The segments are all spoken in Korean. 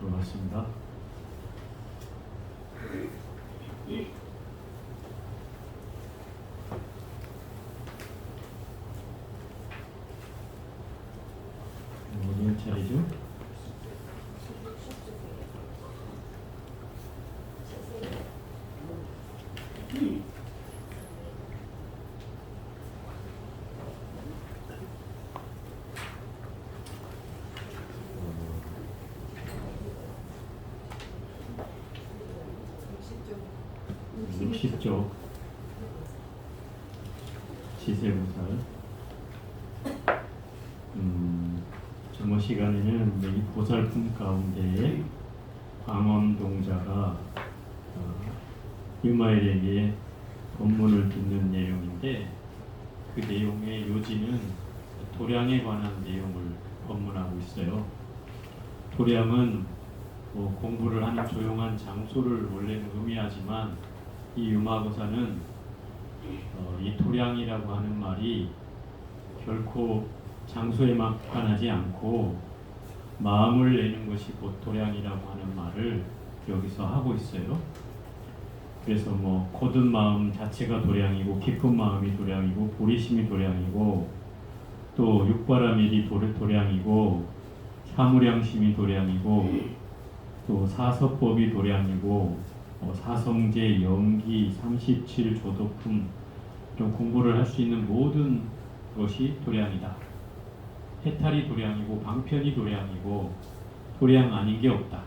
들어갔습니다. 어디 차례죠? 음, 60쪽 지세보살. 저번 시간에는 이 보살품 가운데 광엄동자가 유마일에게 법문을 듣는 내용인데, 그 내용의 요지는 도량에 관한 내용을 법문하고 있어요. 도량은 공부를 하는 조용한 장소를 원래는 의미하지만, 이 유마고사는 이 도량이라고 하는 말이 결코 장소에만 국한하지 않고 마음을 내는 것이 곧 도량이라고 하는 말을 여기서 하고 있어요. 그래서 고든 마음 자체가 도량이고, 깊은 마음이 도량이고, 보리심이 도량이고, 또 육바라밀이 도량이고, 사무량심이 도량이고, 또 사서법이 도량이고, 사성제, 영기, 37조도품 이런 공부를 할 수 있는 모든 것이 도량이다. 해탈이 도량이고, 방편이 도량이고, 도량 아닌 게 없다.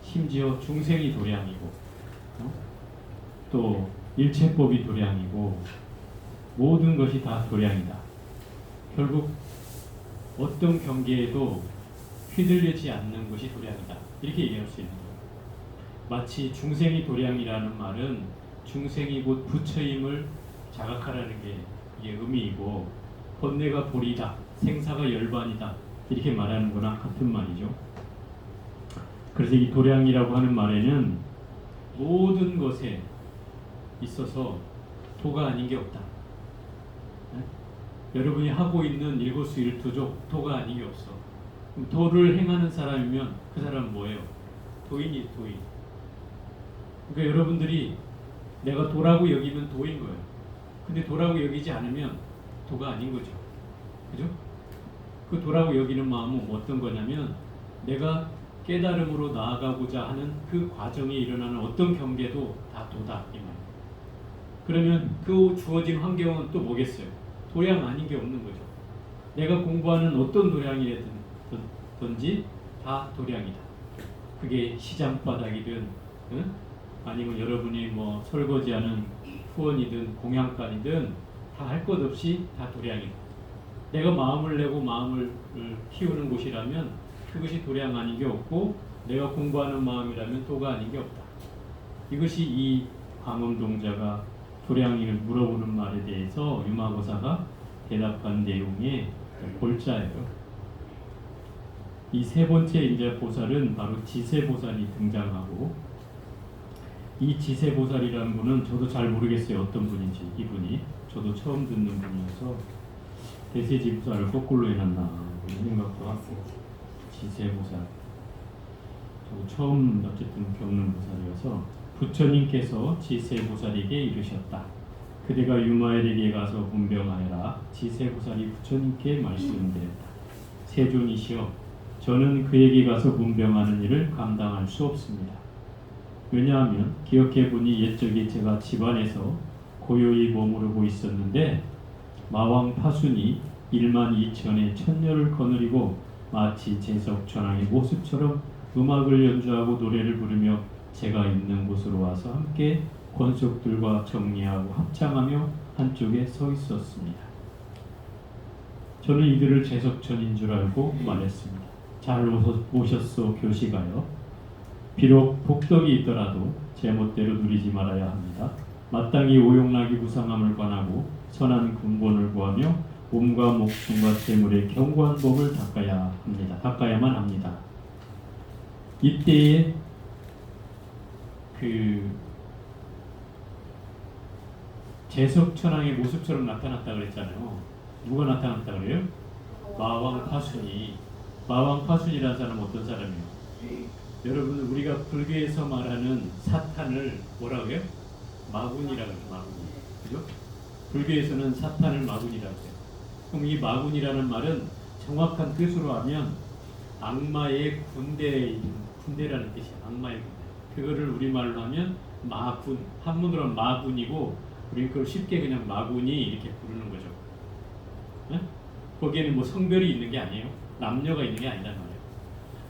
심지어 중생이 도량이고, 또 일체법이 도량이고, 모든 것이 다 도량이다. 결국 어떤 경계에도 휘둘리지 않는 것이 도량이다. 이렇게 얘기할 수 있는 거예요. 마치 중생이 도량이라는 말은 중생이 곧 부처임을 자각하라는 게 이게 의미이고, 번뇌가 보리다, 생사가 열반이다, 이렇게 말하는 거랑 같은 말이죠. 그래서 이 도량이라고 하는 말에는 모든 것에 있어서 도가 아닌 게 없다. 네? 여러분이 하고 있는 일거수일투족 도가 아닌 게 없어. 그럼 도를 행하는 사람이면 그 사람은 뭐예요? 도인이 도인. 그러니까 여러분들이 내가 도라고 여기면 도인 거예요. 근데 도라고 여기지 않으면 도가 아닌 거죠. 그죠? 그 도라고 여기는 마음은 어떤 거냐면, 내가 깨달음으로 나아가고자 하는 그 과정에 일어나는 어떤 경계도 다 도다, 이 말이에요. 그러면 그 주어진 환경은 또 뭐겠어요? 도량 아닌 게 없는 거죠. 내가 공부하는 어떤 도량이든지 다 도량이다. 그게 시장바닥이든, 응? 아니면 여러분이 설거지하는 후원이든 공양간이든 다 할 것 없이 다 도량이다. 내가 마음을 내고 마음을 키우는 곳이라면 그것이 도량 아닌 게 없고, 내가 공부하는 마음이라면 도가 아닌 게 없다. 이것이 이 광엄동자가 도량을 물어보는 말에 대해서 유마고사가 대답한 내용의 골자예요. 이 세 번째 이제 보살은 바로 지세보살이 등장하고, 이 지세보살이라는 분은 저도 잘 모르겠어요. 어떤 분인지. 이분이 저도 처음 듣는 분이어서 대세지보살을 거꾸로 해놨나 이런 생각도 하고, 지세보살 저도 처음 어쨌든 겪는 보살이어서, 부처님께서 지세보살에게 이르셨다. 그대가 유마엘에게 가서 분병하여라. 지세보살이 부처님께 말씀드렸다. 세존이시여, 저는 그에게 가서 분병하는 일을 감당할 수 없습니다. 왜냐하면 기억해보니 옛적에 제가 집안에서 고요히 머무르고 있었는데, 마왕 파순이 1만 2천의 천녀를 거느리고 마치 제석천왕의 모습처럼 음악을 연주하고 노래를 부르며 제가 있는 곳으로 와서 함께 권속들과 정리하고 합창하며 한쪽에 서 있었습니다. 저는 이들을 제석천인 줄 알고 말했습니다. 잘 오셨소 교시가요. 비록 복덕이 있더라도 제멋대로 누리지 말아야 합니다. 마땅히 오용락이 부상함을 관하고 선한 근본을 구하며 몸과 목숨과 재물의 견고한 법을 닦아야만 합니다. 이때에 그 제석천왕의 모습처럼 나타났다 그랬잖아요. 누가 나타났다 그래요? 마왕 파순이. 마왕 파순이라는 사람은 어떤 사람이에요? 여러분 우리가 불교에서 말하는 사탄을 뭐라고 해요? 마군이라고 해요. 마군. 그죠? 불교에서는 사탄을 마군이라고 해요. 그럼 이 마군이라는 말은 정확한 뜻으로 하면 악마의 군대라는 뜻이야. 악마의 군대. 그거를 우리말로 하면 마군. 한문으로 하면 마군이고 우리 그걸 쉽게 그냥 마군이 이렇게 부르는 거죠. 네? 거기에는 뭐 성별이 있는 게 아니에요. 남녀가 있는 게 아니란 말이에요.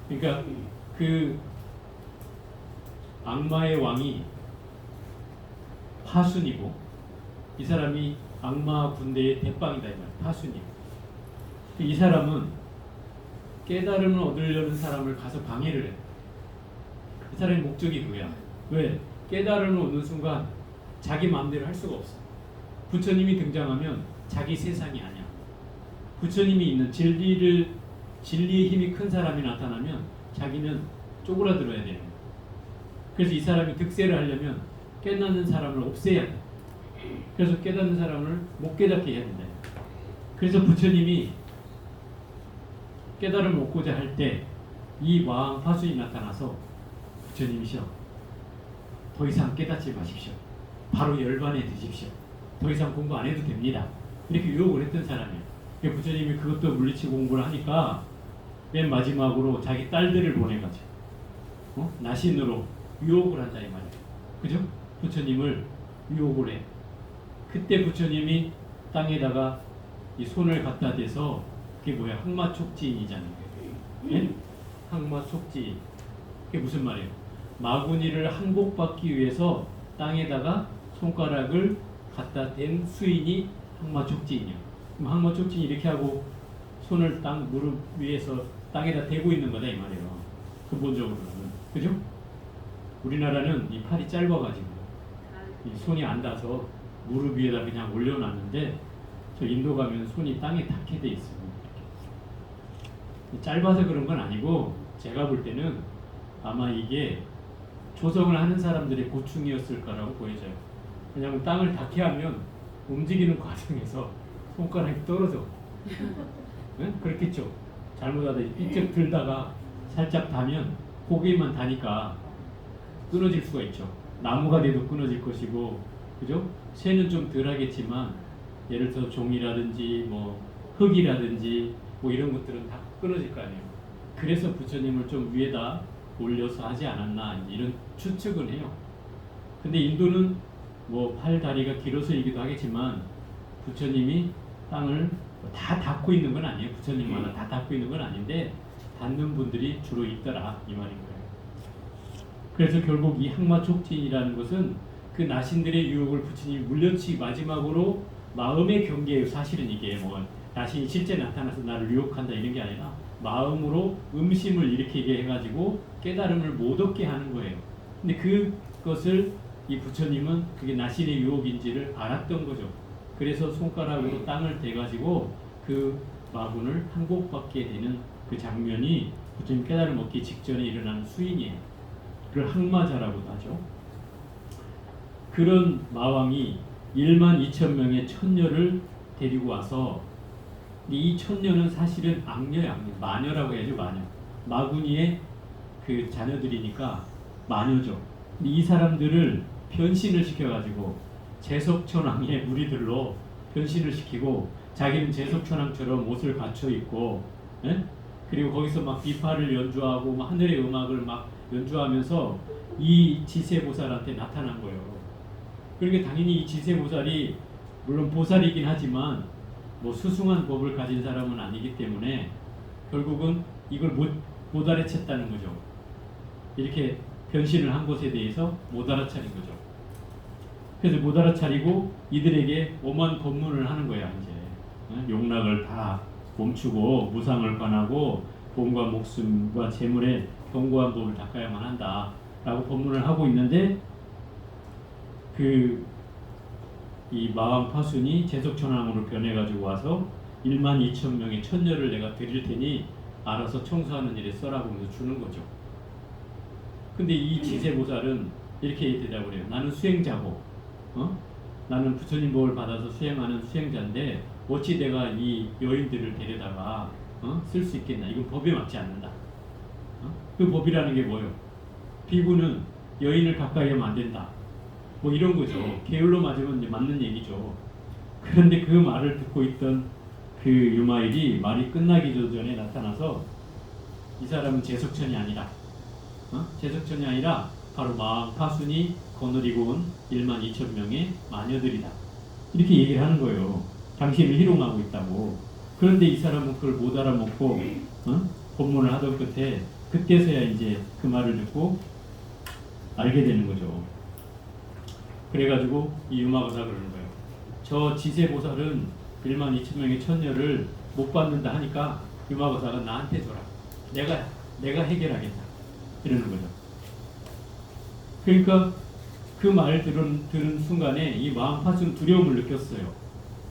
그러니까 그 악마의 왕이 파순이고 이 사람이 악마 군대의 대빵이다 이 말이에요. 파순이. 이 사람은 깨달음을 얻으려는 사람을 가서 방해를 해. 이 사람의 목적이 그거야. 왜? 깨달음을 얻는 순간 자기 마음대로 할 수가 없어. 부처님이 등장하면 자기 세상이 아니야. 부처님이 있는 진리의 힘이 큰 사람이 나타나면 자기는 쪼그라들어야 되는 거야. 그래서 이 사람이 득세를 하려면 깨닫는 사람을 없애야 돼. 그래서 깨닫는 사람을 못 깨닫게 해야 된다. 그래서 부처님이 깨달음을 얻고자 할 때 이 왕 파수이 나타나서 부처님이시여 더 이상 깨닫지 마십시오. 바로 열반에 드십시오. 더 이상 공부 안 해도 됩니다. 이렇게 유혹을 했던 사람이에요. 부처님이 그것도 물리치고 공부를 하니까 맨 마지막으로 자기 딸들을 보내가지고 나신으로 유혹을 한다 이 말이에요. 그죠? 부처님을 유혹을 해. 그때 부처님이 땅에다가 이 손을 갖다 대서 그게 뭐야? 항마촉지인이잖아요. 예? 항마촉지인. 그게 무슨 말이에요? 마구니를 항복받기 위해서 땅에다가 손가락을 갖다 댄 수인이 항마촉지인이야. 그럼 항마촉지인이 이렇게 하고 손을 땅 무릎 위에서 땅에다 대고 있는 거다 이 말이에요. 근본적으로는. 그죠? 우리나라는 이 팔이 짧아가지고 이 손이 안 닿아서 무릎 위에다 그냥 올려놨는데 저 인도 가면 손이 땅에 닿게 돼 있어요. 짧아서 그런 건 아니고 제가 볼 때는 아마 이게 조성을 하는 사람들의 고충이었을 거라고 보여져요. 왜냐하면 땅을 닿게 하면 움직이는 과정에서 손가락이 떨어져. 네? 그렇겠죠. 잘못하다 이쪽 들다가 살짝 닿으면 고개만 닿으니까 끊어질 수가 있죠. 나무가 돼도 끊어질 것이고, 그죠? 새는 좀 덜하겠지만 예를 들어 종이라든지 뭐 흙이라든지 뭐 이런 것들은 다 끊어질 거 아니에요. 그래서 부처님을 좀 위에다 올려서 하지 않았나 이런 추측은 해요. 근데 인도는 뭐 팔 다리가 길어서이기도 하겠지만 부처님이 땅을 다 닦고 있는 건 아니에요. 부처님마다 다 닦고 있는 건 아닌데 닿는 분들이 주로 있더라 이 말인 거예요. 그래서 결국 이 항마촉진이라는 것은 그 나신들의 유혹을 부처님이 물려치기 마지막으로 마음의 경계예요. 사실은 이게 뭐 나신이 실제 나타나서 나를 유혹한다 이런 게 아니라 마음으로 음심을 일으키게 해가지고 깨달음을 못 얻게 하는 거예요. 근데 그것을 이 부처님은 그게 나신의 유혹인지를 알았던 거죠. 그래서 손가락으로 땅을 대가지고 그 마군을 항복받게 되는 그 장면이 부처님 깨달음 얻기 직전에 일어나는 수인이에요. 그걸 항마자라고도 하죠. 그런 마왕이 1만 2천 명의 천녀를 데리고 와서 이 천녀는 사실은 악녀야, 악녀. 마녀라고 해야죠, 마녀. 마구니의 그 자녀들이니까 마녀죠. 근데 이 사람들을 변신을 시켜가지고 제석천왕의 무리들로 변신을 시키고 자기는 제석천왕처럼 옷을 갖춰 입고, 예? 그리고 거기서 막 비파를 연주하고 막 하늘의 음악을 막 연주하면서 이 지세보살한테 나타난 거예요. 그러니까 당연히 이 지세보살이 물론 보살이긴 하지만 뭐 수승한 법을 가진 사람은 아니기 때문에 결국은 이걸 못 알아챘다는 거죠. 이렇게 변신을 한 것에 대해서 못 알아차린 거죠. 그래서 못 알아차리고 이들에게 오만 법문을 하는 거야 이제. 용락을 다 멈추고 무상을 관하고 몸과 목숨과 재물에 견고한 법을 닦아야만 한다 라고 법문을 하고 있는데 이 마왕 파순이 제석천왕으로 변해가지고 와서 1만 2천 명의 천녀를 내가 드릴 테니 알아서 청소하는 일에 써라고 하면서 주는 거죠. 근데 이 지세보살은 이렇게 대답을 해요. 나는 수행자고 나는 부처님 법을 받아서 수행하는 수행자인데 어찌 내가 이 여인들을 데려다가 쓸 수 있겠나. 이건 법에 맞지 않는다. 그 법이라는 게 뭐예요? 비구는 여인을 가까이 하면 안 된다. 뭐 이런 거죠. 게을러 맞으면 이제 맞는 얘기죠. 그런데 그 말을 듣고 있던 그 유마일이 말이 끝나기 전에 나타나서 이 사람은 제석천이 아니라 제석천이 아니라 바로 마왕 파순이 거느리고 온 1만 2천 명의 마녀들이다. 이렇게 얘기를 하는 거예요. 당신을 희롱하고 있다고. 그런데 이 사람은 그걸 못 알아먹고 법문을 하던 끝에 그때서야 이제 그 말을 듣고 알게 되는 거죠. 그래가지고 이 유마거사가 그러는 거예요. 저 지세보살은 1만 2천 명의 천녀를 못 받는다 하니까 유마거사가 나한테 줘라. 내가 해결하겠다. 이러는 거죠. 그러니까 그 말 들은 순간에 이 마음파수는 두려움을 느꼈어요.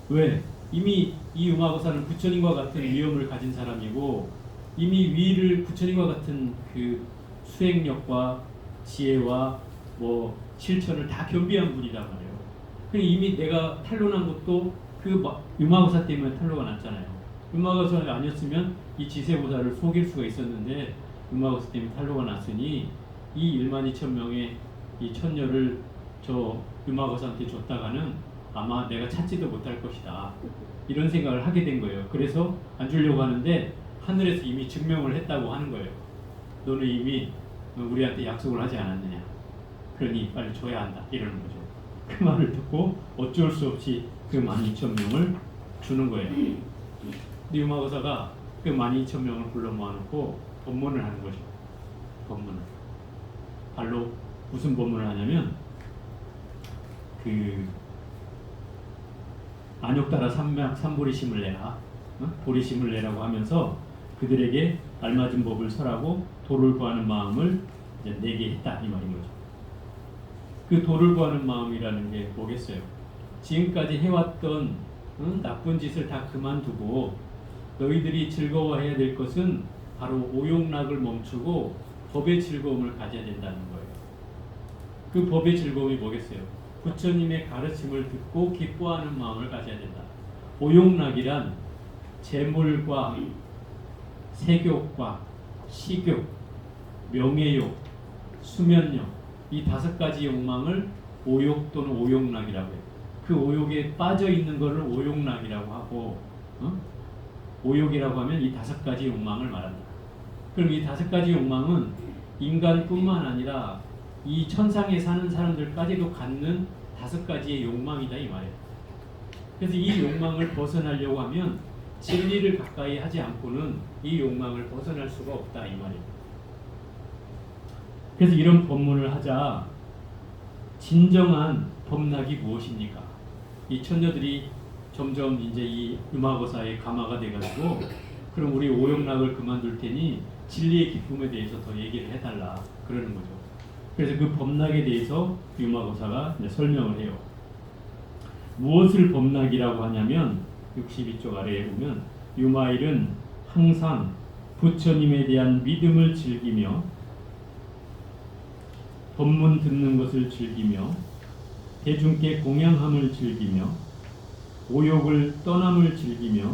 왜? 이미 이 유마거사는 부처님과 같은 위엄을 가진 사람이고 이미 위를 부처님과 같은 그 수행력과 지혜와 뭐 실천을 다 겸비한 분이란 말이에요. 그러니까 이미 내가 탄로난 것도 그 유마거사 때문에 탄로가 났잖아요. 유마거사가 아니었으면 이 지세보살을 속일 수가 있었는데 유마거사 때문에 탄로가 났으니 이 1만 2천 명의 이 천녀를 저 유마거사한테 줬다가는 아마 내가 찾지도 못할 것이다. 이런 생각을 하게 된 거예요. 그래서 안 주려고 하는데 하늘에서 이미 증명을 했다고 하는 거예요. 너는 이미 우리한테 약속을 하지 않았느냐. 그러니 빨리 줘야 한다. 이러는 거죠. 그 말을 듣고 어쩔 수 없이 그 12,000명을 주는 거예요. 근데 유마거사가 그 12,000명을 불러 모아놓고 법문을 하는 거죠. 법문을. 발로 무슨 법문을 하냐면 그 안욕따라 삼보리심을 내라. 보리심을 내라고 하면서 그들에게 알맞은 법을 설하고 도를 구하는 마음을 이제 내게 했다. 이 말인 거죠. 그 도를 구하는 마음이라는 게 뭐겠어요? 지금까지 해왔던 나쁜 짓을 다 그만두고 너희들이 즐거워해야 될 것은 바로 오욕락을 멈추고 법의 즐거움을 가져야 된다는 거예요. 그 법의 즐거움이 뭐겠어요? 부처님의 가르침을 듣고 기뻐하는 마음을 가져야 된다. 오욕락이란 재물과 세욕과 식욕, 명예욕, 수면욕 이 5가지 욕망을 오욕 또는 오욕락이라고 해요. 그 오욕에 빠져 있는 것을 오욕락이라고 하고 오욕이라고 하면 이 5가지 욕망을 말한다. 그럼 이 5가지 욕망은 인간뿐만 아니라 이 천상에 사는 사람들까지도 갖는 5가지의 욕망이다 이 말이에요. 그래서 이 욕망을 벗어나려고 하면 진리를 가까이 하지 않고는 이 욕망을 벗어날 수가 없다 이 말이에요. 그래서 이런 법문을 하자 진정한 법락이 무엇입니까? 이 천녀들이 점점 이제 이 유마거사의 가마가 돼가지고 그럼 우리 오욕락을 그만둘 테니 진리의 기쁨에 대해서 더 얘기를 해달라 그러는 거죠. 그래서 그 법락에 대해서 유마거사가 이제 설명을 해요. 무엇을 법락이라고 하냐면 62쪽 아래에 보면 유마일은 항상 부처님에 대한 믿음을 즐기며 법문 듣는 것을 즐기며 대중께 공양함을 즐기며 오욕을 떠남을 즐기며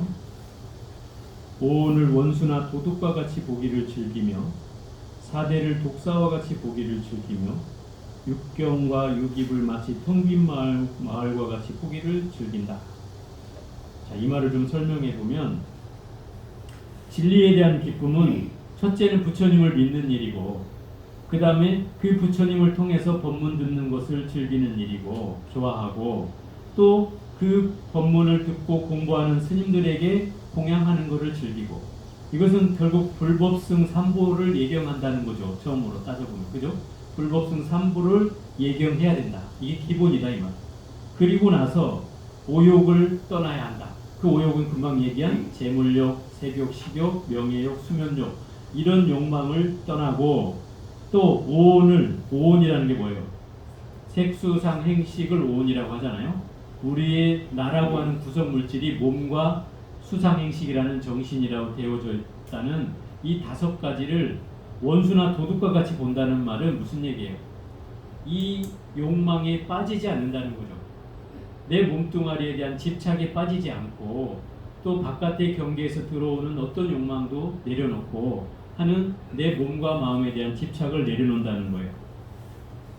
오온을 원수나 도둑과 같이 보기를 즐기며 사대를 독사와 같이 보기를 즐기며 육경과 육입을 마치 텅 빈 마을과 같이 보기를 즐긴다. 자, 이 말을 좀 설명해 보면 진리에 대한 기쁨은 첫째는 부처님을 믿는 일이고 그 다음에 그 부처님을 통해서 법문 듣는 것을 즐기는 일이고 좋아하고 또 그 법문을 듣고 공부하는 스님들에게 공양하는 것을 즐기고 이것은 결국 불법승 삼보를 예경한다는 거죠. 처음으로 따져보면 그죠? 불법승 삼보를 예경해야 된다. 이게 기본이다 이 말. 그리고 나서 오욕을 떠나야 한다. 그 오욕은 금방 얘기한 재물욕, 색욕, 식욕, 명예욕, 수면욕 이런 욕망을 떠나고 또 오온이라는 게 뭐예요? 색수상 행식을 오온이라고 하잖아요. 우리의 나라고 하는 구성 물질이 몸과 수상행식이라는 정신이라고 되어져 있다는 이 5가지를 원수나 도둑과 같이 본다는 말은 무슨 얘기예요? 이 욕망에 빠지지 않는다는 거죠. 내 몸뚱아리에 대한 집착에 빠지지 않고 또 바깥의 경계에서 들어오는 어떤 욕망도 내려놓고 하는 내 몸과 마음에 대한 집착을 내려놓는다는 거예요.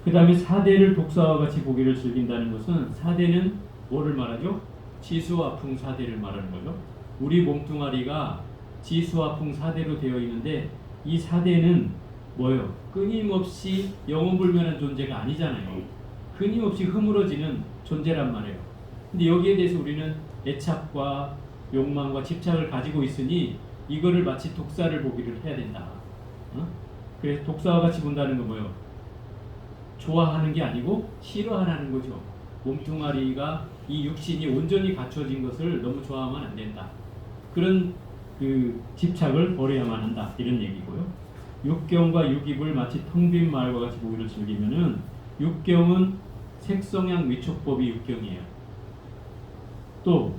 그 다음에 사대를 독사와 같이 보기를 즐긴다는 것은, 사대는 뭐를 말하죠? 지수와 풍 사대를 말하는 거죠. 우리 몸뚱아리가 지수와 풍 사대로 되어 있는데, 이 사대는 뭐예요? 끊임없이 영원불멸한 존재가 아니잖아요. 끊임없이 흐물어지는 존재란 말이에요. 근데 여기에 대해서 우리는 애착과 욕망과 집착을 가지고 있으니 이거를 마치 독사를 보기를 해야 된다. 그래서 독사와 같이 본다는 건 뭐예요? 좋아하는 게 아니고 싫어하는 거죠. 몸뚱아리가 이 육신이 온전히 갖춰진 것을 너무 좋아하면 안 된다. 그런 그 집착을 버려야만 한다. 이런 얘기고요. 육경과 육입을 마치 텅 빈 마을과 같이 보기를 즐기면은, 육경은 색성향 위촉법이 육경이에요. 또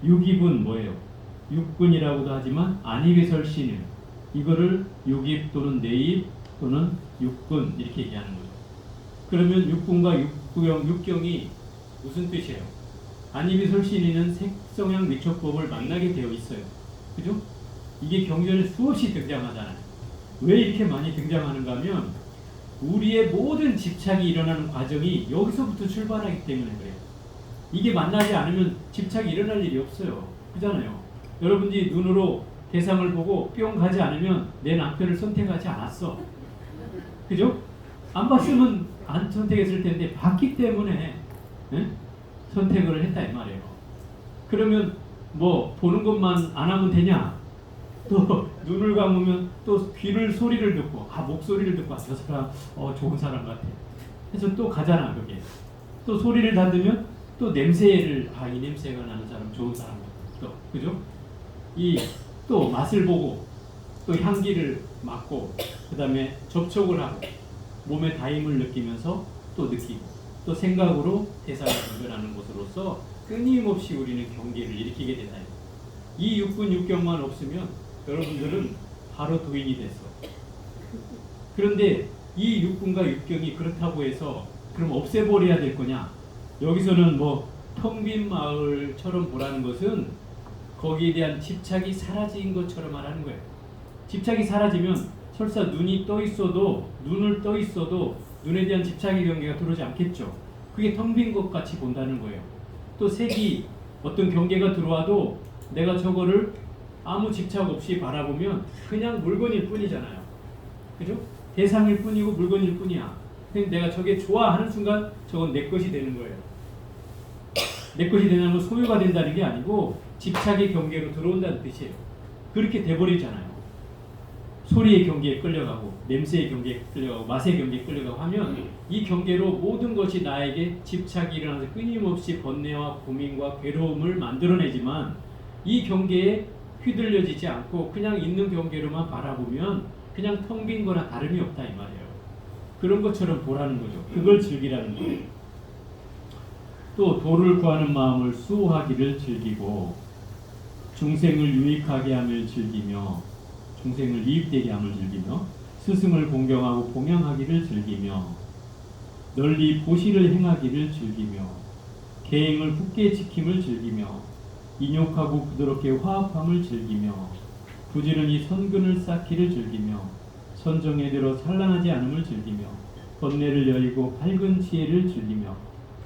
육입은 뭐예요? 육근이라고도 하지만 안입이설신을, 이거를 육입 또는 내입 또는 육근 이렇게 얘기하는 거죠. 그러면 육근과 육경이 무슨 뜻이에요? 안입이설신이는 색성향 위촉법을 만나게 되어 있어요. 그죠? 이게 경전에 수없이 등장하잖아요. 왜 이렇게 많이 등장하는가 하면 우리의 모든 집착이 일어나는 과정이 여기서부터 출발하기 때문에 그래요. 이게 만나지 않으면 집착이 일어날 일이 없어요. 그잖아요. 여러분들이 눈으로 대상을 보고 뿅 가지 않으면 내 남편을 선택하지 않았어. 그죠? 안 봤으면 안 선택했을 텐데 봤기 때문에 선택을 했다 이 말이에요. 그러면 뭐 보는 것만 안 하면 되냐? 또 눈을 감으면 또 귀를 소리를 듣고, 목소리를 듣고, 저 사람 좋은 사람 같아 해서 또 가잖아. 그게 또 소리를 듣으면 또 냄새를, 이 냄새가 나는 사람 좋은 사람 같아. 또 그죠? 이 또 맛을 보고 또 향기를 맡고, 그 다음에 접촉을 하고 몸의 다임을 느끼면서 또 느끼고, 또 생각으로 대상을 분별하는 것으로서 끊임없이 우리는 경계를 일으키게 되나요? 이 육군 육경만 없으면 여러분들은 바로 도인이 됐어. 그런데 이 육군과 육경이 그렇다고 해서 그럼 없애버려야 될 거냐? 여기서는 뭐 텅 빈 마을처럼 보라는 것은 거기에 대한 집착이 사라진 것처럼 말하는 거예요. 집착이 사라지면 설사 눈을 떠 있어도 눈에 대한 집착의 경계가 들어오지 않겠죠. 그게 텅 빈 것 같이 본다는 거예요. 또 색이 어떤 경계가 들어와도 내가 저거를 아무 집착 없이 바라보면 그냥 물건일 뿐이잖아요. 그죠? 대상일 뿐이고 물건일 뿐이야. 내가 저게 좋아하는 순간 저건 내 것이 되는 거예요. 내 것이 되는 건 소유가 된다는 게 아니고 집착의 경계로 들어온다는 뜻이에요. 그렇게 돼버리잖아요. 소리의 경계에 끌려가고, 냄새의 경계에 끌려가고, 맛의 경계에 끌려가고 하면 이 경계로 모든 것이 나에게 집착이 일어나서 끊임없이 번뇌와 고민과 괴로움을 만들어내지만, 이 경계에 휘둘려지지 않고 그냥 있는 경계로만 바라보면 그냥 텅 빈 거나 다름이 없다 이 말이에요. 그런 것처럼 보라는 거죠. 그걸 즐기라는 거예요. 또 도를 구하는 마음을 수호하기를 즐기고, 중생을 유익하게 함을 즐기며, 중생을 이익되게 함을 즐기며, 스승을 공경하고 봉양하기를 즐기며, 널리 보시를 행하기를 즐기며, 계행을 굳게 지킴을 즐기며, 인욕하고 부드럽게 화합함을 즐기며, 부지런히 선근을 쌓기를 즐기며, 선정에 들어 산란하지 않음을 즐기며, 번뇌를 여의고 밝은 지혜를 즐기며.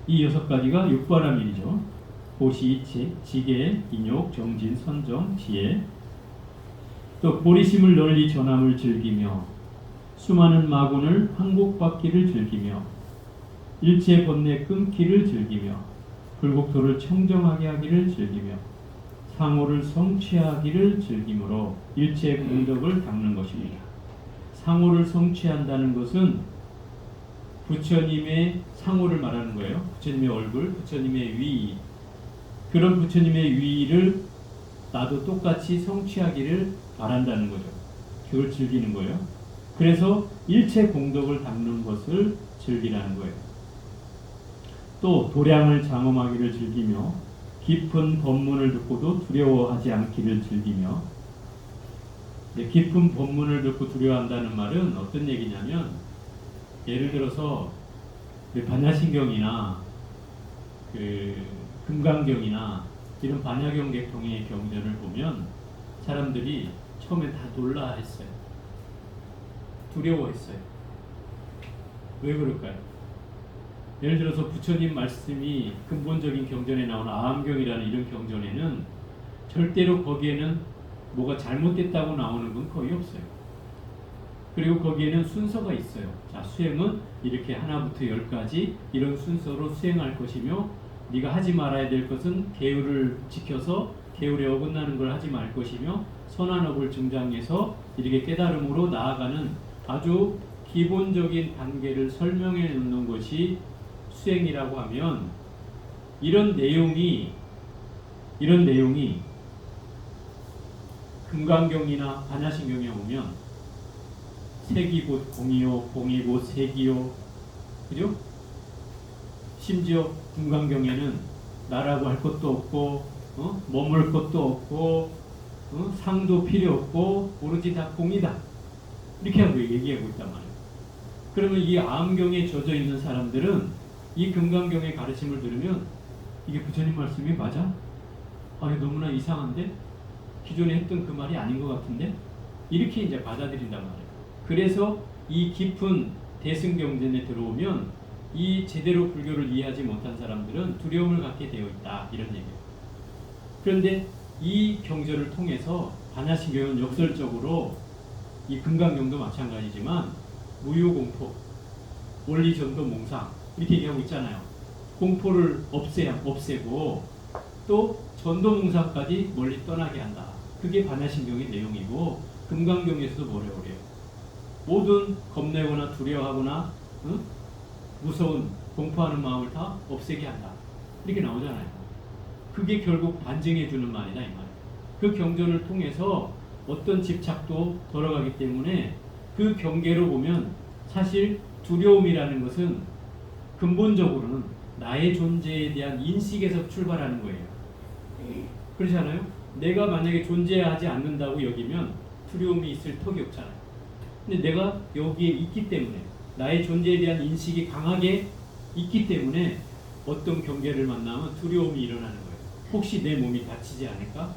이 6가지가 육바라밀이죠. 보시, 지계, 인욕, 정진, 선정, 지혜. 또 보리심을 널리 전함을 즐기며, 수많은 마군을 항복받기를 즐기며, 일체 번뇌 끊기를 즐기며, 불국토를 청정하게 하기를 즐기며, 상호를 성취하기를 즐기므로 일체 공덕을 닦는 것입니다. 상호를 성취한다는 것은 부처님의 상호를 말하는 거예요. 부처님의 얼굴, 부처님의 위, 그런 부처님의 위를 나도 똑같이 성취하기를 바란다는 거죠. 그걸 즐기는 거예요. 그래서 일체 공덕을 닦는 것을 즐기라는 거예요. 또 도량을 장엄하기를 즐기며, 깊은 법문을 듣고도 두려워하지 않기를 즐기며. 깊은 법문을 듣고 두려워한다는 말은 어떤 얘기냐면, 예를 들어서 반야신경이나 금강경이나 이런 반야경 계통의 경전을 보면 사람들이 처음에 다 놀라했어요. 두려워했어요. 왜 그럴까요? 예를 들어서 부처님 말씀이 근본적인 경전에 나오는 아함경이라는 이런 경전에는 절대로 거기에는 뭐가 잘못됐다고 나오는 건 거의 없어요. 그리고 거기에는 순서가 있어요. 자, 수행은 이렇게 하나부터 열까지 이런 순서로 수행할 것이며 네가 하지 말아야 될 것은 계율을 지켜서 계율에 어긋나는 걸 하지 말 것이며 선한 업을 증장해서 이렇게 깨달음으로 나아가는 아주 기본적인 단계를 설명해 놓는 것이 수행이라고 하면 이런 내용이 금강경이나 반야심경에 오면 색이 곧 공이요 공이 곧 색이요, 그죠? 심지어 금강경에는 나라고 할 것도 없고 머물 것도 없고 상도 필요 없고 오로지 다 공이다 이렇게 하고 얘기하고 있단 말이에요. 그러면 이 아함경에 젖어 있는 사람들은 이 금강경의 가르침을 들으면 이게 부처님 말씀이 맞아? 아니 너무나 이상한데? 기존에 했던 그 말이 아닌 것 같은데? 이렇게 이제 받아들인단 말이에요. 그래서 이 깊은 대승경전에 들어오면 이 제대로 불교를 이해하지 못한 사람들은 두려움을 갖게 되어 있다 이런 얘기예요. 그런데 이 경전을 통해서 반야심경은 역설적으로 이 금강경도 마찬가지지만 무효공포, 원리전도 몽상 이렇게 얘기하고 있잖아요. 공포를 없애고 또 전도몽상까지 멀리 떠나게 한다. 그게 반야심경의 내용이고 금강경에서도 뭐래요? 그래요. 모든 겁내거나 두려워하거나 무서운 공포하는 마음을 다 없애게 한다. 이렇게 나오잖아요. 그게 결국 반증해 주는 말이다 이 말이에요. 그 경전을 통해서 어떤 집착도 돌아가기 때문에 그 경계로 보면 사실 두려움이라는 것은 근본적으로는 나의 존재에 대한 인식에서 출발하는 거예요. 그렇지 않아요? 내가 만약에 존재하지 않는다고 여기면 두려움이 있을 턱이 없잖아요. 근데 내가 여기에 있기 때문에 나의 존재에 대한 인식이 강하게 있기 때문에 어떤 경계를 만나면 두려움이 일어나는 거예요. 혹시 내 몸이 다치지 않을까?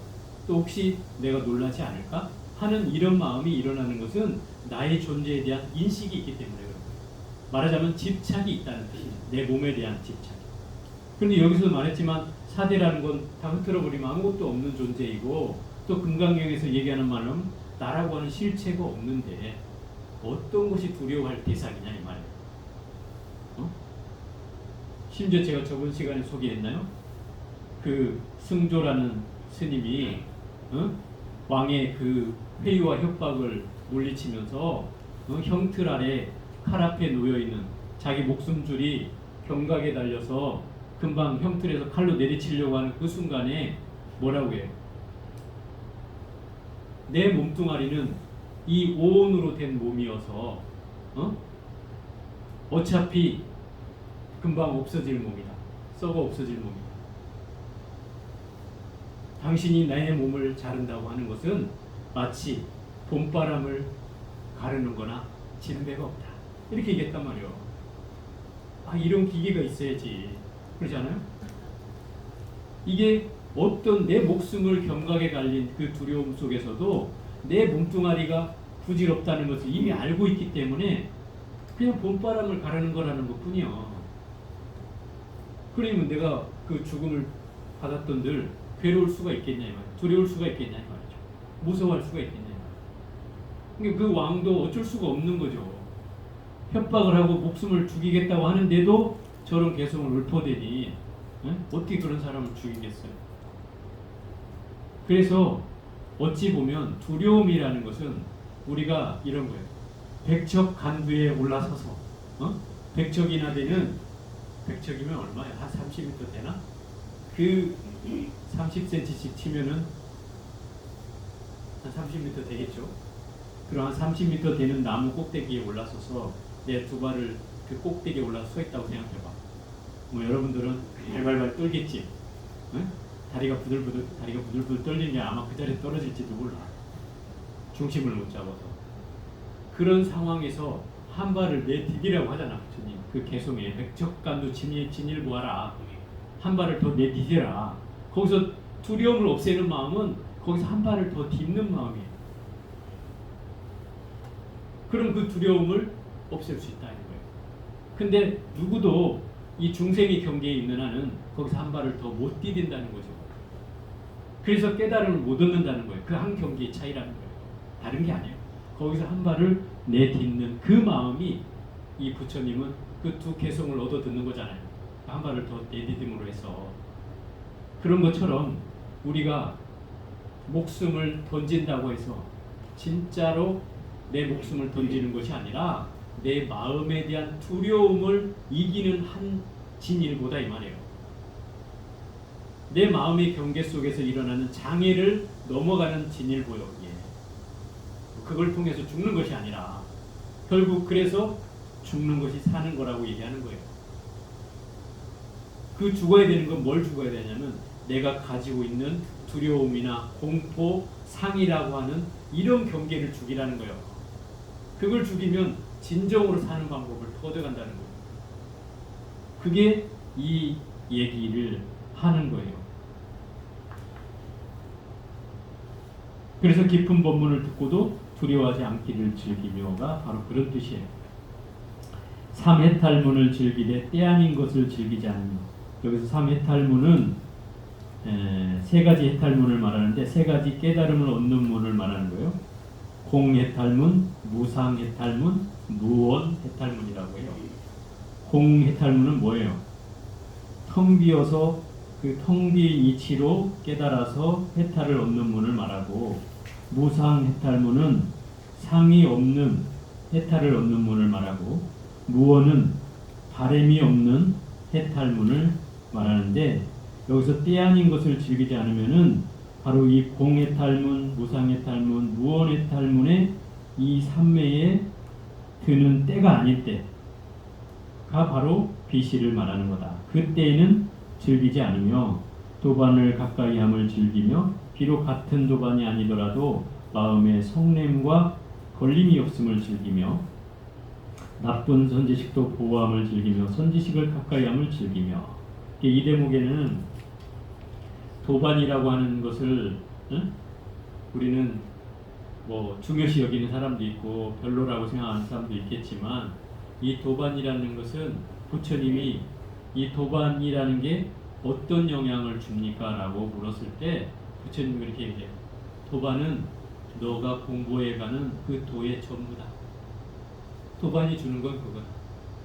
또 혹시 내가 놀라지 않을까? 하는 이런 마음이 일어나는 것은 나의 존재에 대한 인식이 있기 때문에 그런 거예요. 말하자면 집착이 있다는 뜻이에요. 내 몸에 대한 집착. 그런데 여기서도 말했지만 사대라는 건 다 흐트러버리면 아무것도 없는 존재이고 또 금강경에서 얘기하는 말은 나라고 하는 실체가 없는데 어떤 것이 두려워할 대상이냐 이 말이에요. 심지어 제가 저번 시간에 소개했나요? 그 승조라는 스님이 왕의 그 회유와 협박을 물리치면서 형틀 아래 칼 앞에 놓여있는 자기 목숨줄이 경각에 달려서 금방 형틀에서 칼로 내리치려고 하는 그 순간에 뭐라고 해요? 내 몸뚱아리는 이 오온으로 된 몸이어서 어차피 금방 없어질 몸이다. 썩어 없어질 몸이다. 당신이 나의 몸을 자른다고 하는 것은 마치 봄바람을 가르는 거나 진배가 없다. 이렇게 얘기했단 말이에요. 아, 이런 기계가 있어야지. 그렇지 않아요? 이게 어떤 내 목숨을 경각에 달린 그 두려움 속에서도 내 몸뚱아리가 부질없다는 것을 이미 알고 있기 때문에 그냥 봄바람을 가르는 거라는 것 뿐이야. 그러면 내가 그 죽음을 받았던들 괴로울 수가 있겠냐 이 말이야. 두려울 수가 있겠냐 이 말이죠. 무서워할 수가 있겠냐 이 말이야. 그러니까 그 왕도 어쩔 수가 없는 거죠. 협박을 하고 목숨을 죽이겠다고 하는데도 저런 개성을 읊어대니 어떻게 그런 사람을 죽이겠어요. 그래서 어찌 보면 두려움이라는 것은 우리가 이런 거예요. 백척 간두에 올라서서 백척이나 되는, 백척이면 얼마야? 한 30m 되나? 그 30cm씩 치면은 한 30m 되겠죠. 그럼 한 30m 되는 나무 꼭대기에 올라서서 내 두 발을 그 꼭대기에 올라서 서 있다고 생각해봐. 뭐 여러분들은 발발발 떨겠지. 다리가 부들부들 떨리는 게 아마 그 자리에 떨어질지도 몰라. 중심을 못 잡아서. 그런 상황에서 한 발을 내디디라고 하잖아, 부처님. 그 개송에 백척간두 진일보하라. 한 발을 더 내디디라. 거기서 두려움을 없애는 마음은 거기서 한 발을 더 딛는 마음이에요. 그럼 그 두려움을 없앨 수 있다는 거예요. 근데 누구도 이 중생의 경계에 있는 한은 거기서 한 발을 더 못 디딘다는 거죠. 그래서 깨달음을 못 얻는다는 거예요. 그 한 경계의 차이라는 거예요. 다른 게 아니에요. 거기서 한 발을 내딛는 그 마음이 이 부처님은 그 두 개성을 얻어 듣는 거잖아요. 한 발을 더 내딛음으로 해서. 그런 것처럼 우리가 목숨을 던진다고 해서 진짜로 내 목숨을 던지는 것이 아니라 내 마음에 대한 두려움을 이기는 한 진일보다 이 말이에요. 내 마음의 경계 속에서 일어나는 장애를 넘어가는 진일보요. 예. 그걸 통해서 죽는 것이 아니라 결국 그래서 죽는 것이 사는 거라고 얘기하는 거예요. 그 죽어야 되는 건 뭘 죽어야 되냐면 내가 가지고 있는 두려움이나 공포, 상이라고 하는 이런 경계를 죽이라는 거예요. 그걸 죽이면 진정으로 사는 방법을 터득한다는 거예요. 그게 이 얘기를 하는 거예요. 그래서 깊은 법문을 듣고도 두려워하지 않기를 즐기며가 바로 그런 뜻이에요. 삼해탈문을 즐기되 때 아닌 것을 즐기지 않으며. 여기서 삼해탈문은 세 가지 해탈문을 말하는데 세 가지 깨달음을 얻는 문을 말하는 거예요. 공해탈문, 무상해탈문, 무원해탈문이라고 해요. 공해탈문은 뭐예요? 텅 비어서 그 텅 비의 이치로 깨달아서 해탈을 얻는 문을 말하고, 무상해탈문은 상이 없는 해탈을 얻는 문을 말하고, 무원은 바램이 없는 해탈문을 말하는데, 여기서 때 아닌 것을 즐기지 않으면은 바로 이 공해탈문, 무상해탈문, 무원해탈문의 이 삼매에 드는 때가 아닐 때가 바로 비시를 말하는 거다. 그때에는 즐기지 않으며 도반을 가까이함을 즐기며 비록 같은 도반이 아니더라도 마음의 성냄과 걸림이 없음을 즐기며 나쁜 선지식도 보호함을 즐기며 선지식을 가까이함을 즐기며. 이 대목에는 도반이라고 하는 것을 우리는 뭐 중요시 여기는 사람도 있고 별로라고 생각하는 사람도 있겠지만, 이 도반이라는 것은 부처님이 이 도반이라는 게 어떤 영향을 줍니까? 라고 물었을 때 부처님이 그렇게 얘기해요. 도반은 너가 공부해가는 그 도의 전부다. 도반이 주는 건 그거다.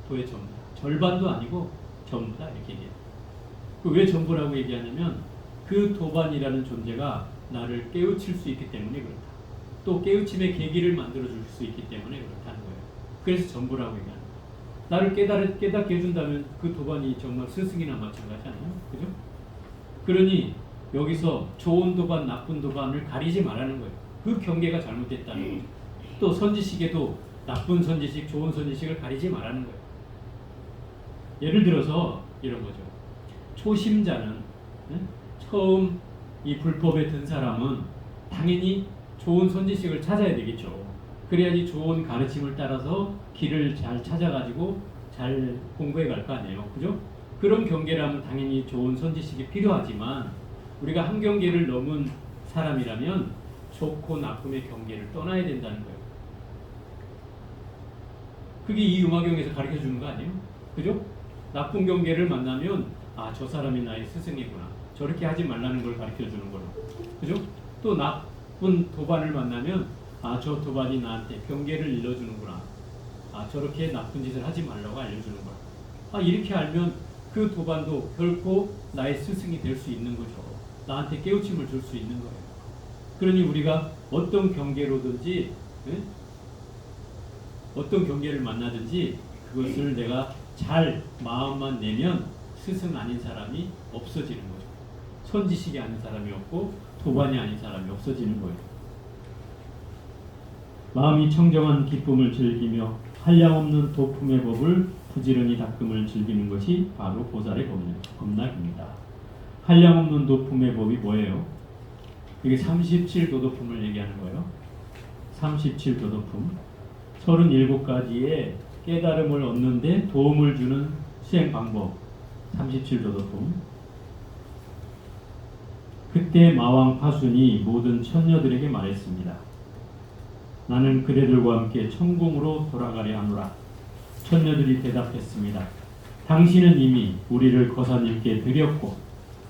도의 전부다. 절반도 아니고 전부다. 이렇게 얘기해요. 왜 전부라고 얘기하냐면 그 도반이라는 존재가 나를 깨우칠 수 있기 때문에 그렇다. 또 깨우침의 계기를 만들어줄 수 있기 때문에 그렇다는 거예요. 그래서 전부라고 얘기하는 거예요. 나를 깨닫게 해준다면 그 도반이 정말 스승이나 마찬가지 아니에요? 그죠? 그러니 여기서 좋은 도반, 나쁜 도반을 가리지 말라는 거예요. 그 경계가 잘못됐다는 거죠. 또 선지식에도 나쁜 선지식, 좋은 선지식을 가리지 말라는 거예요. 예를 들어서 이런 거죠. 초심자는 처음 이 불법에 든 사람은 당연히 좋은 선지식을 찾아야 되겠죠. 그래야지 좋은 가르침을 따라서 길을 잘 찾아가지고 잘 공부해 갈 거 아니에요. 그죠? 그런 경계라면 당연히 좋은 선지식이 필요하지만 우리가 한 경계를 넘은 사람이라면 좋고 나쁨의 경계를 떠나야 된다는 거예요. 그게 이 음화경에서 가르쳐 주는 거 아니에요? 그죠? 나쁜 경계를 만나면 아, 저 사람이 나의 스승이구나. 저렇게 하지 말라는 걸 가르쳐 주는 거로. 그죠? 또 나쁜 도반을 만나면 아, 저 도반이 나한테 경계를 일러주는구나. 아, 저렇게 나쁜 짓을 하지 말라고 알려주는 거야. 아, 이렇게 알면 그 도반도 결코 나의 스승이 될 수 있는 거죠. 나한테 깨우침을 줄 수 있는 거예요. 그러니 우리가 어떤 경계로든지 어떤 경계를 만나든지 그것을 내가 잘 마음만 내면 스승 아닌 사람이 없어지는 거죠. 선지식이 아닌 사람이 없고 도반이 아닌 사람이 없어지는 거예요. 마음이 청정한 기쁨을 즐기며 한량없는 도품의 법을 부지런히 닦음을 즐기는 것이 바로 보살의 법락입니다. 한량없는 도품의 법이 뭐예요? 이게 37도도품을 얘기하는 거예요. 37도도품. 37가지의 깨달음을 얻는데 도움을 주는 수행 방법. 37도도품. 그때 마왕 파순이 모든 천녀들에게 말했습니다. 나는 그대들과 함께 천궁으로 돌아가려 하노라. 처녀들이 대답했습니다. 당신은 이미 우리를 거사님께 드렸고,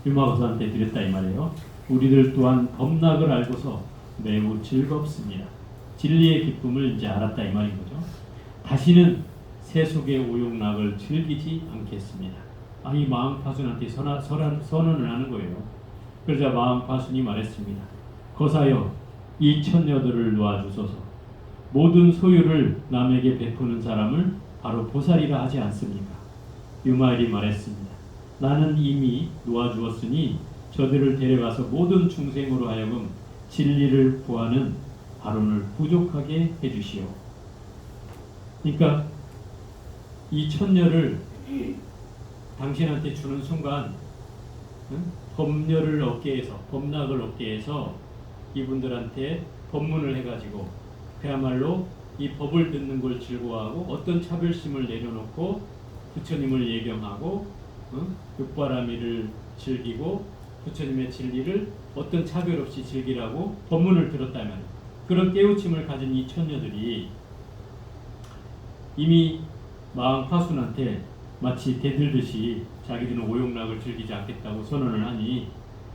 유마거사한테 드렸다 이 말이에요. 우리들 또한 법락을 알고서 매우 즐겁습니다. 진리의 기쁨을 이제 알았다 이 말인 거죠. 다시는 세속의 오욕락을 즐기지 않겠습니다. 이 마왕파순한테 선언을 하는 거예요. 그러자 마왕파순이 말했습니다. 거사여, 이 처녀들을 놓아주소서. 모든 소유를 남에게 베푸는 사람을 바로 보살이라 하지 않습니까? 유마엘이 말했습니다. 나는 이미 놓아주었으니 저들을 데려가서 모든 중생으로 하여금 진리를 구하는 발언을 부족하게 해주시오. 그러니까 이 처녀를 당신한테 주는 순간 법률을 어깨에서, 법락을 어깨에서 이분들한테 법문을 해가지고 그야말로 이 법을 듣는 걸 즐거워하고 어떤 차별심을 내려놓고 부처님을 예경하고 육바라밀을 즐기고 부처님의 진리를 어떤 차별 없이 즐기라고 법문을 들었다면, 그런 깨우침을 가진 이 처녀들이 이미 마왕파순한테 마치 대들듯이 자기들은 오욕락을 즐기지 않겠다고 선언을 하니,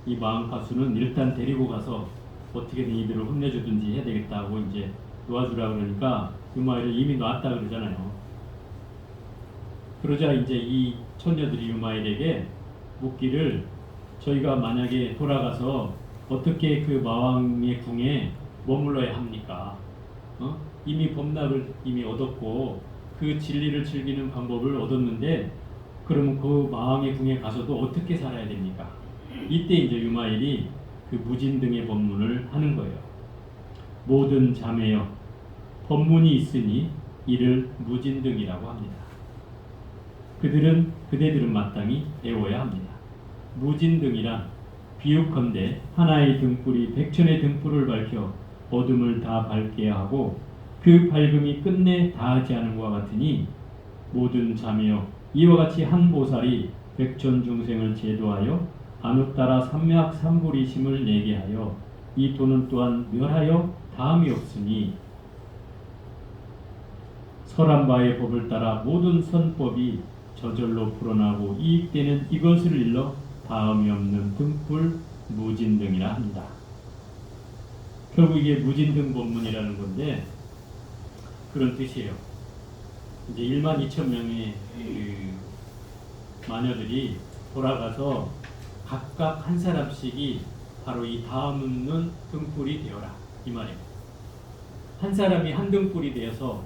이 마왕파순은 일단 데리고 가서 어떻게든 이들을 혼내주든지 해야 되겠다고 이제 놓아주라 그러니까 유마엘을 이미 놨다 그러잖아요. 그러자 이제 이 처녀들이 유마엘에게 묻기를, 저희가 만약에 돌아가서 어떻게 그 마왕의 궁에 머물러야 합니까? 이미 법락을 이미 얻었고 그 진리를 즐기는 방법을 얻었는데 그러면 그 마왕의 궁에 가서도 어떻게 살아야 됩니까? 이때 이제 유마엘이 그 무진등의 법문을 하는 거예요. 모든 자매여, 법문이 있으니 이를 무진등이라고 합니다. 그대들은 마땅히 배워야 합니다. 무진등이란 비유컨대 하나의 등불이 백천의 등불을 밝혀 어둠을 다 밝게 하고 그 밝음이 끝내 다하지 않은 것과 같으니, 모든 자매여, 이와 같이 한 보살이 백천 중생을 제도하여 안웃따라 삼맥삼불이심을 내게 하여 이 도는 또한 멸하여 다함이 없으니, 설한 바의 법을 따라 모든 선법이 저절로 풀어나고 이익되는 이것을 일러 다음이 없는 등불 무진등이라 합니다. 결국 이게 무진등 법문이라는 건데 그런 뜻이에요. 이제 12,000명의 그 마녀들이 돌아가서 각각 한 사람씩이 바로 이 다음 없는 등불이 되어라 이 말이에요. 한 사람이 한 등불이 되어서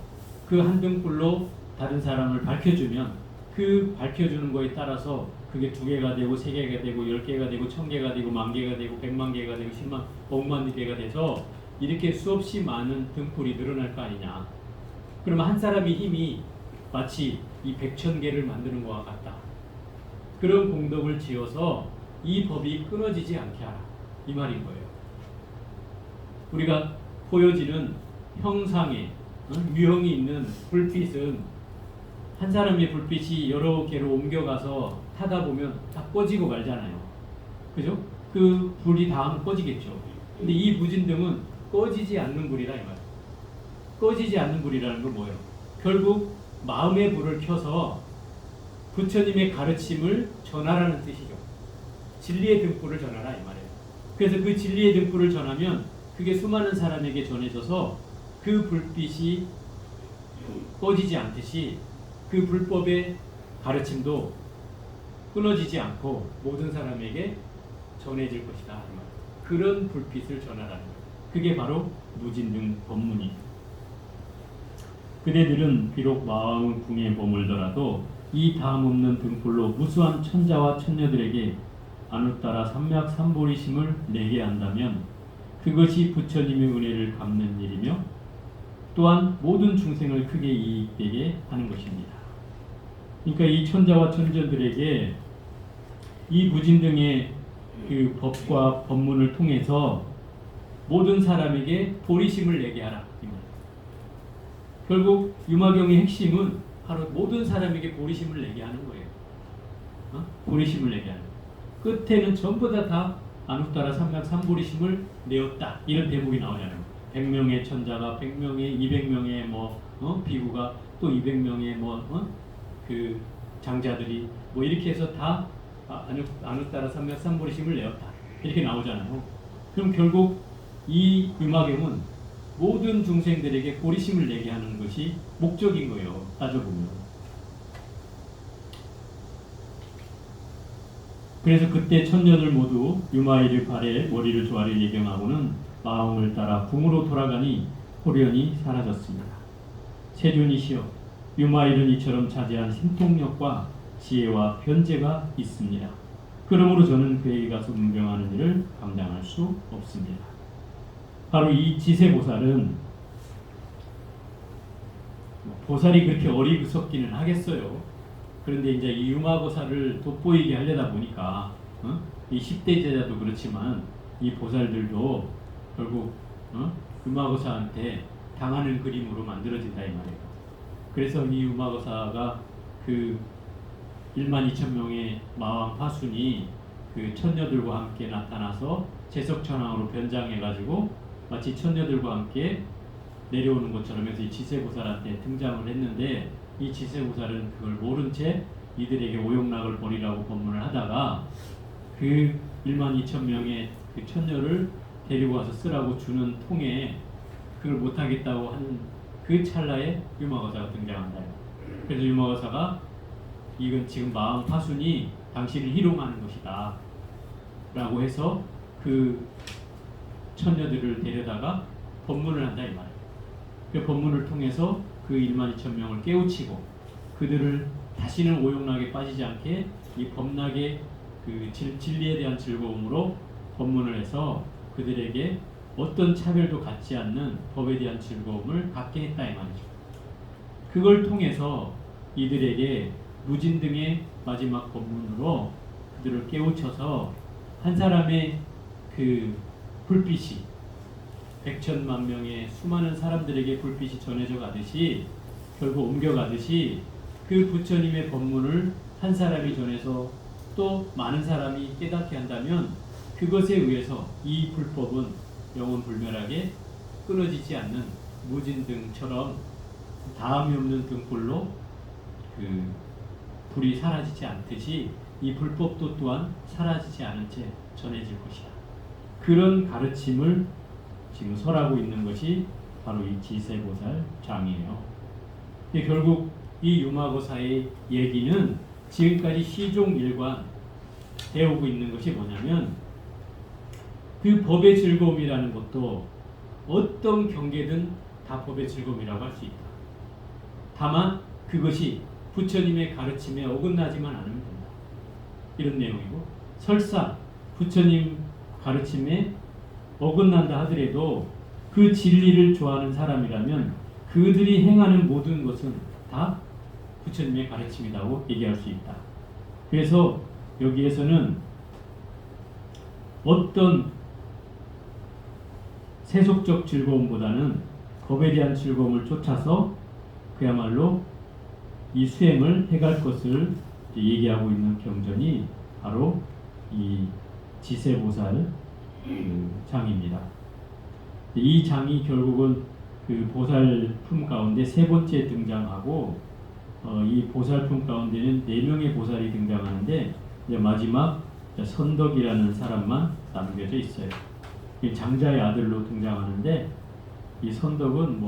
그 한 등불로 다른 사람을 밝혀주면 그 밝혀주는 거에 따라서 그게 2개가 되고 3개가 되고 10개가 되고 1000개가 되고 10,000개가 되고 100만 개가 되고 10만, 100만 개가 돼서 이렇게 수없이 많은 등불이 늘어날 거 아니냐. 그러면 한 사람의 힘이 마치 이 100,000개를 만드는 것과 같다. 그런 공덕을 지어서 이 법이 끊어지지 않게 하라 이 말인 거예요. 우리가 보여지는 형상에 유형이 있는 불빛은 한 사람의 불빛이 여러 개로 옮겨가서 타다 보면 다 꺼지고 말잖아요. 그죠? 그 불이 다 하면 꺼지겠죠. 근데 이 무진등은 꺼지지 않는 불이라 이 말이에요. 꺼지지 않는 불이라는 건 뭐예요? 결국 마음의 불을 켜서 부처님의 가르침을 전하라는 뜻이죠. 진리의 등불을 전하라 이 말이에요. 그래서 그 진리의 등불을 전하면 그게 수많은 사람에게 전해져서 그 불빛이 꺼지지 않듯이 그 불법의 가르침도 끊어지지 않고 모든 사람에게 전해질 것이다. 그런 불빛을 전하라는 거예요. 그게 바로 무진등 법문이에요. 그대들은 비록 마왕 궁에 머물더라도 이 다음 없는 등불로 무수한 천자와 천녀들에게 안웃따라 삼맥삼보리심을 내게 한다면 그것이 부처님의 은혜를 갚는 일이며 또한 모든 중생을 크게 이익되게 하는 것입니다. 그러니까 이 천자와 천녀들에게 이 무진등의 그 법과 법문을 통해서 모든 사람에게 보리심을 내게 하라. 결국 유마경의 핵심은 바로 모든 사람에게 보리심을 내게 하는 거예요. 보리심을 내게 하는 거예요. 끝에는 전부 다 안웃따라 삼맥삼보리심을 내었다. 이런 대목이 나오잖아요. 100명의 천자가 100명의 200명의 비구가 또 200명의 그 장자들이 이렇게 해서 다 아누따라 삼맥 삼보리심을 내었다 이렇게 나오잖아요. 그럼 결국 이 유마경은 모든 중생들에게 보리심을 내게 하는 것이 목적인 거예요. 따져보면. 그래서 그때 천녀들 모두 유마일의 발에 머리를 조아려 예경하고는 마음을 따라 궁으로 돌아가니 호련히 사라졌습니다. 세존이시여, 유마일은 이처럼 자제한 신통력과 지혜와 변제가 있습니다. 그러므로 저는 그에게 가서 문병하는 일을 감당할 수 없습니다. 바로 이 지세보살은 보살이 그렇게 어리석기는 하겠어요. 그런데 이제 이 유마보살을 돋보이게 하려다 보니까 이 10대 제자도 그렇지만 이 보살들도 결국 유마보살한테 당하는 그림으로 만들어진다 이 말이에요. 그래서 이 유마보살가 그 12,000명의 마왕 화순이 그 천녀들과 함께 나타나서 제석천왕으로 변장해가지고 마치 천녀들과 함께 내려오는 것처럼 해서 이 지세보살한테 등장을 했는데 이 지세보살은 그걸 모른 채 이들에게 오용락을 벌이라고 법문을 하다가 그 12,000명의 그 천녀를 데리고 와서 쓰라고 주는 통에 그걸 못하겠다고 하는 그 찰나에 유마거사가 등장한다. 그래서 유마거사가 이건 지금 마음 파순이 당신을 희롱하는 것이다 라고 해서 그 천녀들을 데려다가 법문을 한다 이 말이에요. 그 법문을 통해서 그 12,000명을 깨우치고 그들을 다시는 오용락에 빠지지 않게 이 법락의 그 진리에 대한 즐거움으로 법문을 해서 그들에게 어떤 차별도 갖지 않는 법에 대한 즐거움을 갖게 했다 이 말이죠. 그걸 통해서 이들에게 무진등의 마지막 법문으로 그들을 깨우쳐서 한 사람의 그 불빛이 100,000만 명의 수많은 사람들에게 불빛이 전해져 가듯이 결국 옮겨가듯이 그 부처님의 법문을 한 사람이 전해서 또 많은 사람이 깨닫게 한다면 그것에 의해서 이 불법은 영원 불멸하게 끊어지지 않는 무진등처럼 다음이 없는 등불로 그 불이 사라지지 않듯이 이 불법도 또한 사라지지 않은 채 전해질 것이다. 그런 가르침을 지금 설하고 있는 것이 바로 이 지세보살 장이에요. 결국 이 유마고사의 얘기는 지금까지 시종일관 배우고 있는 것이 뭐냐면 그 법의 즐거움이라는 것도 어떤 경계든 다 법의 즐거움이라고 할 수 있다. 다만 그것이 부처님의 가르침에 어긋나지만 않으면 된다. 이런 내용이고 설사 부처님 가르침에 어긋난다 하더라도 그 진리를 좋아하는 사람이라면 그들이 행하는 모든 것은 다 부처님의 가르침이라고 얘기할 수 있다. 그래서 여기에서는 어떤 세속적 즐거움보다는 법에 대한 즐거움을 쫓아서 그야말로 이 수행을 해갈 것을 얘기하고 있는 경전이 바로 이 지세보살 장입니다. 이 장이 결국은 그 보살품 가운데 세 번째 등장하고 이 보살품 가운데는 4명의 보살이 등장하는데 이제 마지막 선덕이라는 사람만 남겨져 있어요. 장자의 아들로 등장하는데 이 선덕은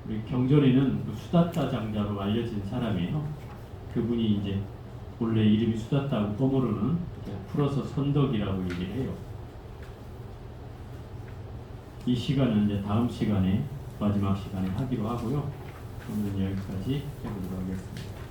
우리 경전에는 수다타 장자로 알려진 사람이에요. 그분이 이제 원래 이름이 수다타고 거모로는 풀어서 선덕이라고 얘기를 해요. 이 시간은 이제 다음 시간에 마지막 시간에 하기로 하고요. 오늘은 여기까지 해보도록 하겠습니다.